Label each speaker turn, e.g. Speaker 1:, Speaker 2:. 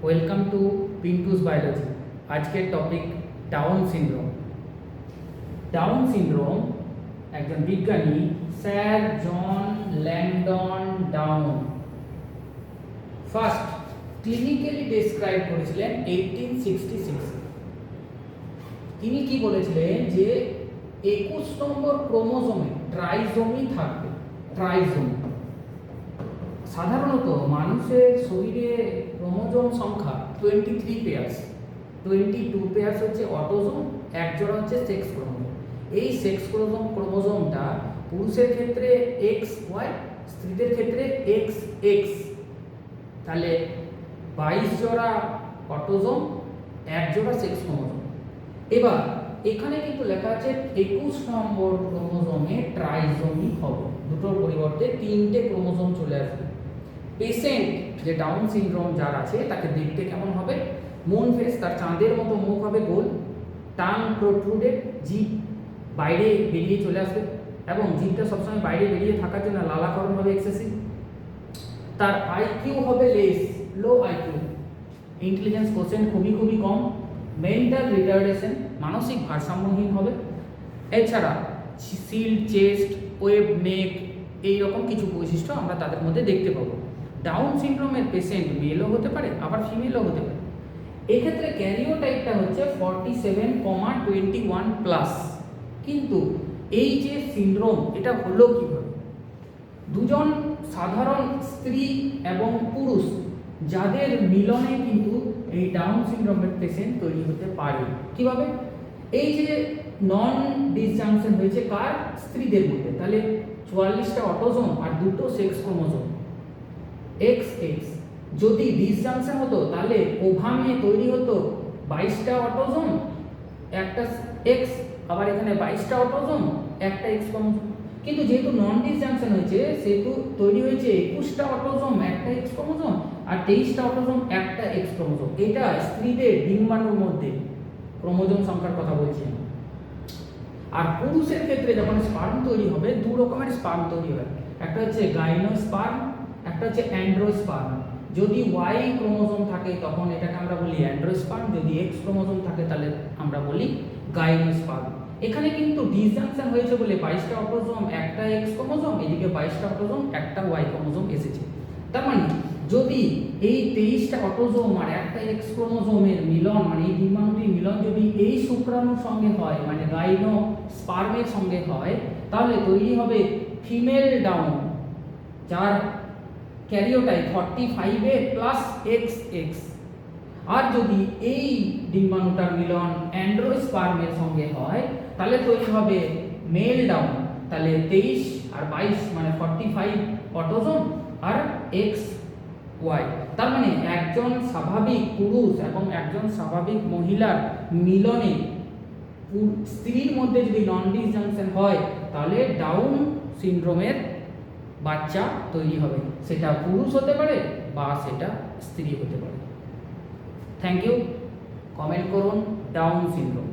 Speaker 1: Welcome to Pintu's biology. আজকের topic Down syndrome. Down syndrome একজন বিজ্ঞানী sir John Langdon Down first clinically describe করেছিলেন 1866। তিনি কি বলেছিলেন যে 21 নম্বর ক্রোমোজোমে ট্রাইজোমি থাকবে। ট্রাইজোমি সাধারণত মানুষের শরীরে ক্রোমোজোম সংখ্যা 23 পেয়ার্স। 22 পেয়ার্স হচ্ছে অটোজোম, এক জোড়া হচ্ছে সেক্স ক্রোমোজোম। এই সেক্স ক্রোমোজোমটা পুরুষের ক্ষেত্রে XY, স্ত্রীদের ক্ষেত্রে XX। তাহলে 22 জোড়া অটোজোম, এক জোড়া সেক্স ক্রোমোজোম। এবার এখানে কিন্তু লেখা আছে 21 নম্বর ক্রোমোজোমে ট্রাইজোমি হবে, দুটোর পরিবর্তে 3টে ক্রোমোজোম চলে আসবে। পেশেন্ট যে ডাউন সিনড্রোম যার আছে তাকে দেখতে কেমন হবে? মুন ফেস, তার চাঁদের মতো মুখ হবে গোল, টাং প্রোট্রুডেড, জিভ বাইরে বেরিয়ে চলে আসবে এবং জিভটা সবসময় বাইরে বেরিয়ে থাকার জন্য লালাকরণ হবে এক্সেসিভ। তার আইকিউ হবে লেস, লো আইকিউ, ইন্টেলিজেন্স কোশ্চেন খুবই কম, মেন্টাল রিটার্ডেশন, মানসিক ভারসাম্যহীন হবে। এছাড়া সিল চেস্ট, ওয়েব নেক, এইরকম কিছু বৈশিষ্ট্য আমরা তাদের মধ্যে দেখতে পাবো। ডাউন সিনড্রোমের পেশেন্ট মেলও হতে পারে আবার ফিমেলও হতে পারে। এক্ষেত্রে ক্যারিওটাইপটা হচ্ছে 47,21 প্লাস। কিন্তু এই যে সিনড্রোম এটা হলো কিভাবে? দুজন সাধারণ স্ত্রী এবং পুরুষ যাদের মিলনে কিন্তু এই ডাউন সিনড্রোমের পেশেন্ট তৈরি হতে পারে। কিভাবে? এই যে নন ডিসজাংশন হয়েছে কার? স্ত্রীদের মধ্যে, তাহলে 44টা অটোজোম আর দুটো সেক্স ক্রোমোজোম XX। যদি ডিসজাংশন হতো তাহলে ওভামে তৈরি হতো 22টা অটোজোম, একটা X, আবার এখানে 22টা অটোজোম, একটা X ক্রোমোজোম। কিন্তু যেহেতু নন ডিসজাংশন হয়েছে সেহেতু তৈরি হয়েছে 21টা অটোজোম, একটা X ক্রোমোজোম, আর 23টা অটোজোম, একটা X ক্রোমোজোম। এটা স্ত্রীদের ডিম্বাণুর মধ্যে ক্রোমোজোম সংখ্যার কথা বলছি। আর পুরুষের ক্ষেত্রে যখন স্পার্ম তৈরি হবে, দু রকমের স্পার্ম তৈরি হয়, একটা হচ্ছে গাইনোস্পার্ম, একটা হচ্ছে অ্যান্ড্রোস্পার্ম। যদি Y ক্রোমোজোম থাকে তখন এটাকে আমরা বলি অ্যান্ড্রোস্পার্ম, যদি X ক্রোমোজোম থাকে তাহলে আমরা বলি গাইনোস্পার্ম। এখানে কিন্তু ডিসজাংশন হয়েছে বলে 22টা অটোজোম, একটা X ক্রোমোজোম, এদিকে 22টা অটোজোম, একটা Y ক্রোমোজোম এসেছে। তার মানে যদি এই 23টা অটোজোম আর একটা X ক্রোমোজোমের মিলন, মানে এই ডিম্বাণুটির মিলন যদি এই শুক্রাণুর সঙ্গে হয়, মানে গাইনোস্পার্মের সঙ্গে হয়, তাহলে তৈরি হবে ফিমেল ডাউন, যার ক্যারিওটাইপ 45A প্লাস XX। আর যদি এই ডিম্বাণুটার মিলন অ্যান্ড্রোস্পার্মের সঙ্গে হয় তাহলে তৈরি হবে মেল ডাউন, তাহলে 23 আর 22 মানে 45 অটোজোম আর XY। তার মানে একজন স্বাভাবিক পুরুষ এবং একজন স্বাভাবিক মহিলার মিলনে স্ত্রীর মধ্যে যদি নন ডিসজাংশন হয় তাহলে ডাউন সিনড্রোমের বাচ্চা তৈরি হবে। সেটা পুরুষ হতে পারে বা সেটা স্ত্রী হতে পারে। Thank you. কমেন্ট করুন ডাউন সিনড্রোম।